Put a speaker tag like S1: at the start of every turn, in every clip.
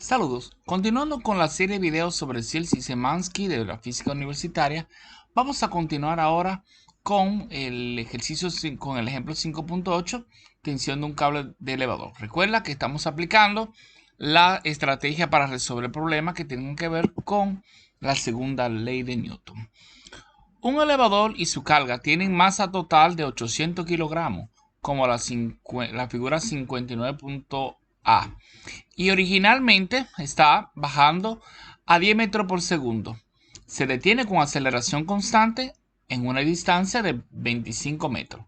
S1: Saludos. Continuando con la serie de videos sobre Ciersey-Szymanski de la física universitaria, vamos a continuar ahora con el ejercicio con el ejemplo 5.8, tensión de un cable de elevador. Recuerda que estamos aplicando la estrategia para resolver problemas que tienen que ver con la segunda ley de Newton. Un elevador y su carga tienen masa total de 800 kilogramos, como la figura 59.A. Y originalmente está bajando a 10 metros por segundo. Se detiene con aceleración constante en una distancia de 25 metros.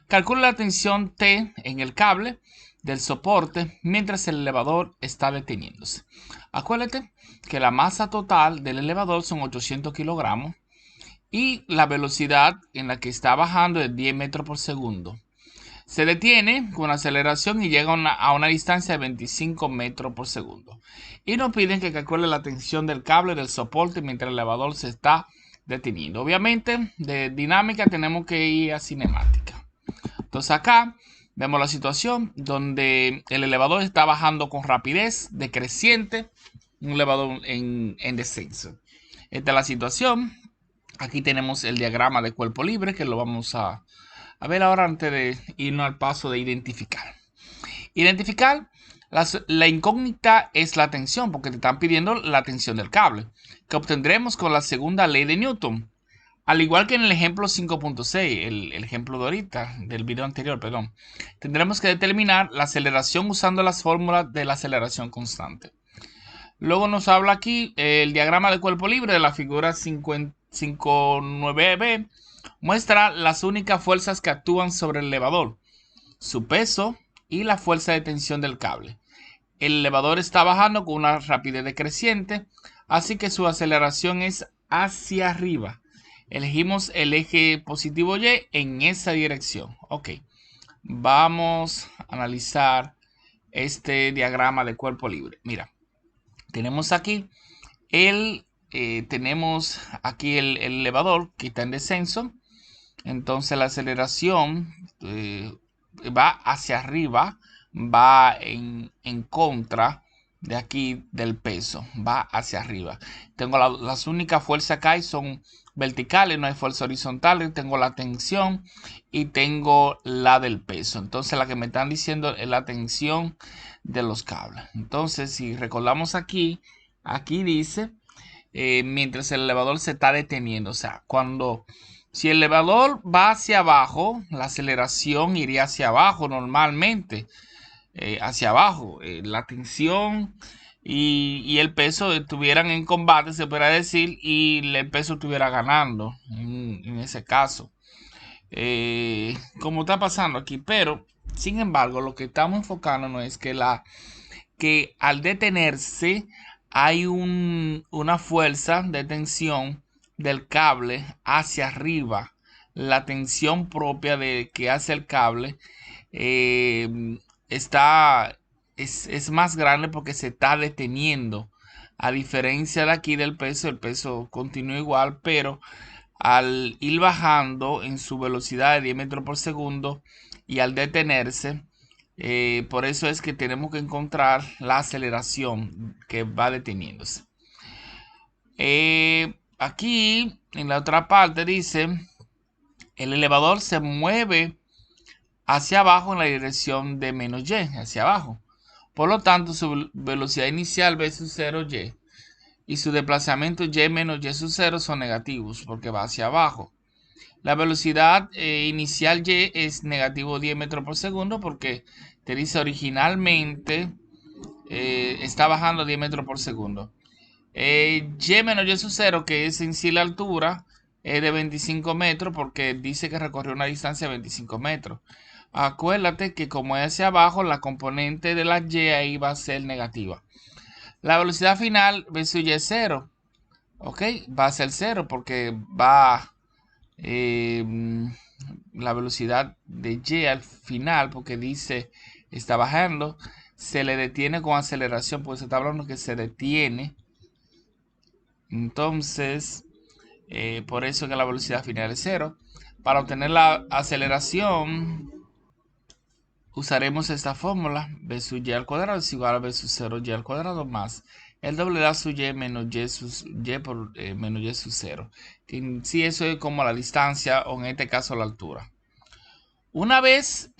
S1: Calcula la tensión T en el cable del soporte mientras el elevador está deteniéndose. Acuérdate que la masa total del elevador son 800 kilogramos y la velocidad en la que está bajando es 10 metros por segundo. Se detiene con aceleración y llega a una distancia de 25 metros por segundo. Y nos piden que calcule la tensión del cable del soporte mientras el elevador se está deteniendo. Obviamente, de dinámica tenemos que ir a cinemática. Entonces acá vemos la situación donde el elevador está bajando con rapidez decreciente, un elevador en descenso. Esta es la situación. Aquí tenemos el diagrama de cuerpo libre que lo vamos a ver ahora antes de irnos al paso de identificar. Identificar, la incógnita es la tensión, porque te están pidiendo la tensión del cable, que obtendremos con la segunda ley de Newton. Al igual que en el ejemplo 5.6, el ejemplo de ahorita, del video anterior, perdón, tendremos que determinar la aceleración usando las fórmulas de la aceleración constante. Luego nos habla aquí el diagrama de cuerpo libre de la figura 59b. Muestra las únicas fuerzas que actúan sobre el elevador, su peso y la fuerza de tensión del cable. El elevador está bajando con una rapidez decreciente, así que su aceleración es hacia arriba. Elegimos el eje positivo Y en esa dirección. Ok, vamos a analizar este diagrama de cuerpo libre. Mira, tenemos aquí el elevador que está en descenso. Entonces la aceleración va hacia arriba, va en contra de aquí del peso, va hacia arriba. Tengo las únicas fuerzas que hay son verticales, no hay fuerza horizontal. Tengo la tensión y tengo la del peso. Entonces la que me están diciendo es la tensión de los cables. Entonces si recordamos aquí dice mientras el elevador se está deteniendo. O sea, si el elevador va hacia abajo, la aceleración iría hacia abajo normalmente. Hacia abajo. La tensión y el peso estuvieran en combate, se podría decir, y el peso estuviera ganando en ese caso. Como está pasando aquí. Pero, sin embargo, lo que estamos enfocándonos es que al detenerse hay una fuerza de tensión del cable hacia arriba. La tensión propia de que hace el cable eh, está es más grande porque se está deteniendo. A diferencia de aquí del peso, el peso continúa igual, pero al ir bajando en su velocidad de 10 metros por segundo y al detenerse, por eso es que tenemos que encontrar la aceleración que va deteniéndose. Aquí en la otra parte dice, el elevador se mueve hacia abajo en la dirección de menos y, hacia abajo. Por lo tanto, su velocidad inicial v sub 0y y su desplazamiento y menos y sub 0 son negativos porque va hacia abajo. La velocidad inicial y es negativo 10 metros por segundo porque te dice originalmente está bajando 10 metros por segundo. Y menos y sub 0, que es en sí la altura, es de 25 metros porque dice que recorrió una distancia de 25 metros. Acuérdate que como es hacia abajo, la componente de la y ahí va a ser negativa. La velocidad final versus y es 0. Ok, va a ser 0 porque va eh, la velocidad de y al final, porque dice está bajando, se le detiene con aceleración, porque se está hablando que se detiene. Entonces, por eso que la velocidad final es 0. Para obtener la aceleración, usaremos esta fórmula. B sub y al cuadrado es igual a B sub 0 y al cuadrado más el doble de A sub y menos y por menos y sub 0. Que en sí eso es como la distancia o en este caso la altura. Una vez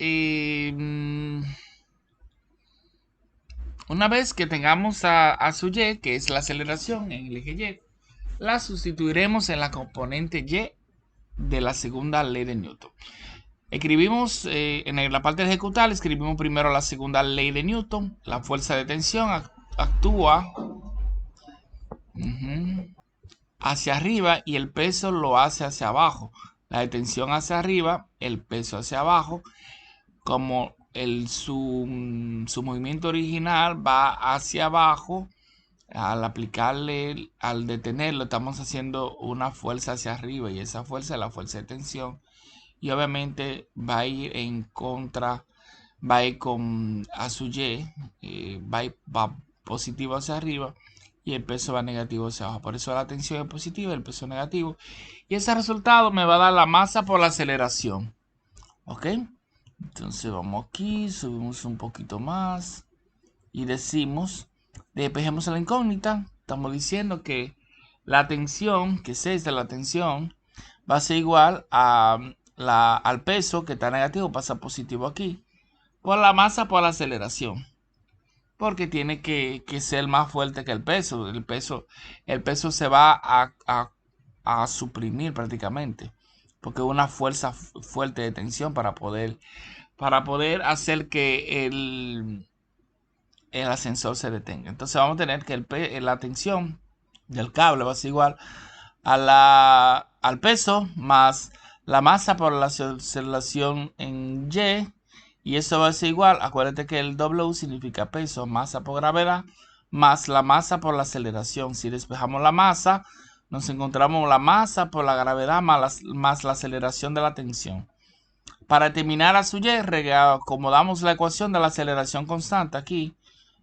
S1: que tengamos a sub y, que es la aceleración en el eje Y, la sustituiremos en la componente Y de la segunda ley de Newton. Escribimos en la parte de ejecutar, escribimos primero la segunda ley de Newton. La fuerza de tensión actúa hacia arriba y el peso lo hace hacia abajo. La de tensión hacia arriba, el peso hacia abajo. Como su movimiento original va hacia abajo, al aplicarle, al detenerlo, estamos haciendo una fuerza hacia arriba y esa fuerza es la fuerza de tensión. Y obviamente va a ir en contra, va a ir con a su Y, va positivo hacia arriba y el peso va negativo hacia abajo. Por eso la tensión es positiva y el peso negativo. Y ese resultado me va a dar la masa por la aceleración. ¿Ok? Entonces vamos aquí, subimos un poquito más y decimos, despejemos la incógnita. Estamos diciendo que la tensión, que es esta, la tensión, va a ser igual al peso, que está negativo, pasa positivo aquí, por la masa por la aceleración. Porque tiene que ser más fuerte que el peso. El peso se va a suprimir prácticamente. Porque es una fuerza fuerte de tensión para poder hacer que el ascensor se detenga. Entonces vamos a tener que la tensión del cable va a ser igual al peso más la masa por la aceleración en y eso va a ser igual, acuérdate que el W significa peso, masa por gravedad, más la masa por la aceleración. Si despejamos la masa, nos encontramos la masa por la gravedad más la aceleración de la tensión. Para determinar a su Y, acomodamos la ecuación de la aceleración constante aquí,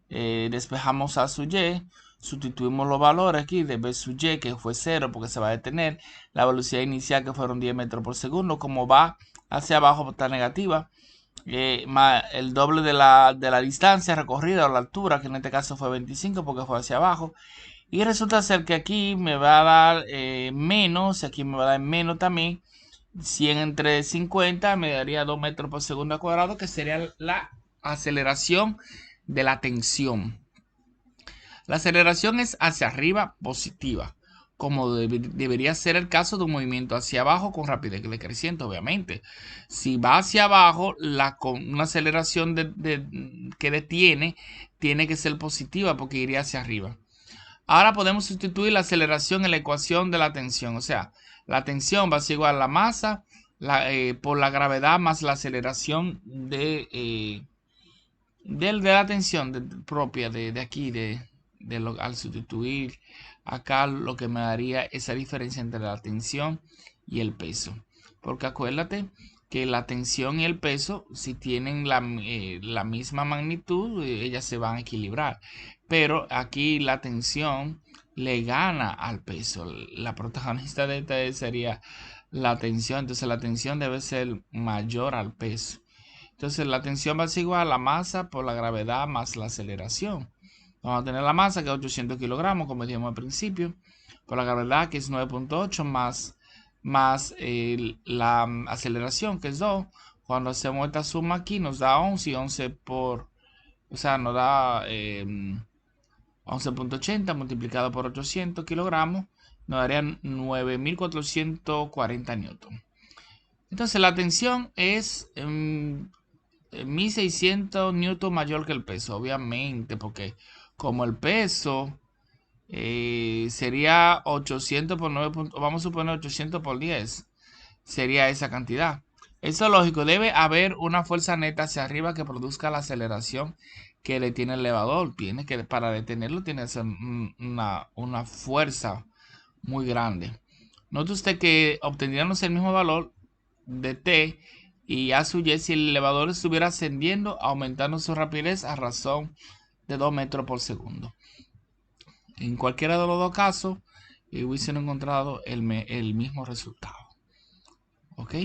S1: despejamos a su Y, sustituimos los valores aquí de B sub Y, que fue 0 porque se va a detener, la velocidad inicial que fueron 10 metros por segundo, como va hacia abajo está negativa, más el doble de la distancia recorrida o la altura, que en este caso fue 25 porque fue hacia abajo, y resulta ser que aquí me va a dar menos, aquí me va a dar menos también, 100 entre 50 me daría 2 metros por segundo al cuadrado, que sería la aceleración de la tensión. La aceleración es hacia arriba positiva, como debería ser el caso de un movimiento hacia abajo con rapidez decreciente, obviamente. Si va hacia abajo, una aceleración que detiene tiene que ser positiva porque iría hacia arriba. Ahora podemos sustituir la aceleración en la ecuación de la tensión. O sea, la tensión va a ser igual a la masa por la gravedad más la aceleración de la tensión propia de aquí, al sustituir acá, lo que me daría esa diferencia entre la tensión y el peso. Porque acuérdate que la tensión y el peso, si tienen la misma magnitud, ellas se van a equilibrar. Pero aquí la tensión le gana al peso. La protagonista de esta sería la tensión. Entonces la tensión debe ser mayor al peso. Entonces la tensión va a ser igual a la masa por la gravedad más la aceleración. Vamos a tener la masa, que es 800 kilogramos, como dijimos al principio, por la gravedad, que es 9.8, más la aceleración, que es 2. Cuando hacemos esta suma aquí, nos da 11, y 11 o sea, nos da 11.80 multiplicado por 800 kilogramos, nos daría 9.440 newton. Entonces la tensión es 1600 newton mayor que el peso, obviamente, porque como el peso sería 800 por 9, vamos a suponer 800 por 10, sería esa cantidad. Eso es lógico, debe haber una fuerza neta hacia arriba que produzca la aceleración que detiene el elevador. Para detenerlo tiene que ser una fuerza muy grande. Note usted que obtendríamos el mismo valor de T y a su Y si el elevador estuviera ascendiendo, aumentando su rapidez a razón de 2 metros por segundo. En cualquiera de los dos casos, hubiesen encontrado el mismo resultado. ¿Ok?